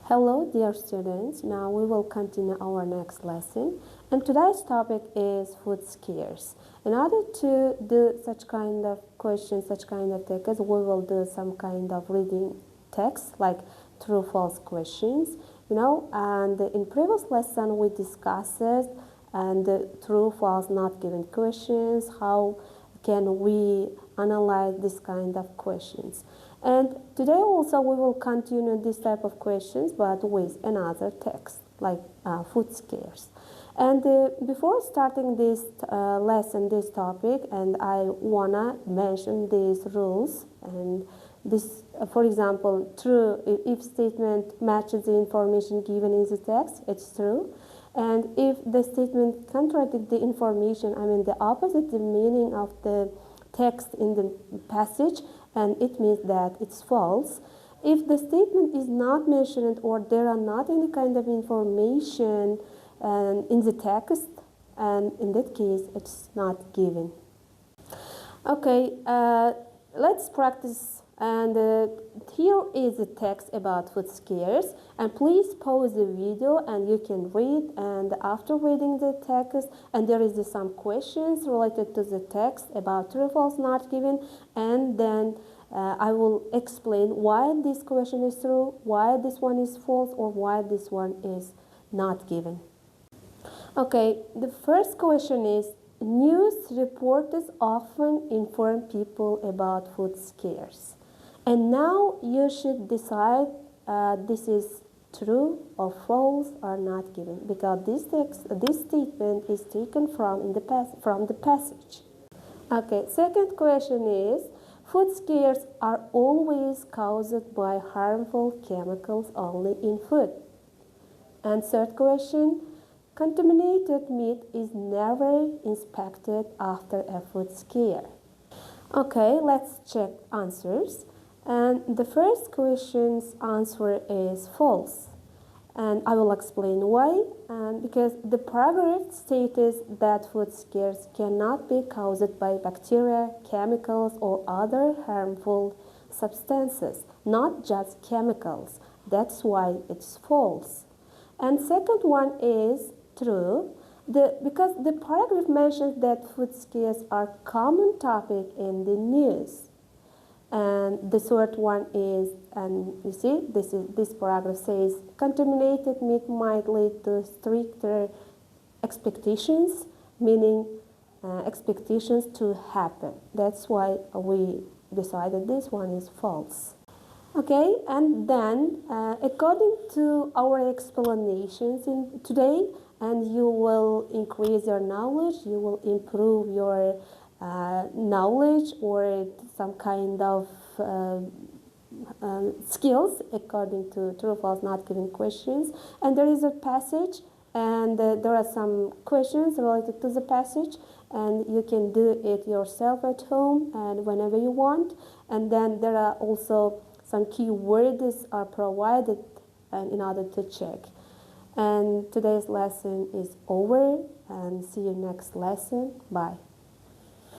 Hello dear students, now we will continue our next lesson, and today's topic is food scares. In order to do such kind of questions, such kind of text, we will do some kind of reading text like true false questions, and in previous lesson we discussed and true false not given questions, how can we analyze this kind of questions. And today also we will continue this type of questions but with another text like food scares. And before starting this lesson, this topic, and I wanna mention these rules. And this, for example, true, if statement matches the information given in the text, it's true. And if the statement contradicts the information, the opposite the meaning of the text in the passage, and it means that it's false. If the statement is not mentioned or there are not any kind of information in the text, and in that case it's not given. Okay, let's practice. And here is the text about food scares, and please pause the video and you can read, and after reading the text, and there is some questions related to the text about true false not given, and then I will explain why this question is true, why this one is false, or why this one is not given. Okay, the first question is, news reporters often inform people about food scares. And now you should decide this is true or false or not given, because this statement is taken from the passage. Okay, second question is, food scares are always caused by harmful chemicals only in food. And third question, contaminated meat is never inspected after a food scare. Okay, let's check answers. And the first question's answer is false. And I will explain why. And because the paragraph states that food scares cannot be caused by bacteria, chemicals, or other harmful substances, not just chemicals. That's why it's false. And second one is true. Because the paragraph mentions that food scares are a common topic in the news. And the third one is, and you see, this paragraph says, contaminated meat might lead to stricter expectations, meaning expectations to happen. That's why we decided this one is false. Okay, and then according to our explanations today, and you will increase your knowledge, you will improve your knowledge or some kind of skills according to true false not given questions. And there is a passage, and there are some questions related to the passage, and you can do it yourself at home and whenever you want. And then there are also some keywords are provided in order to check. And today's lesson is over, and see you next lesson. Bye.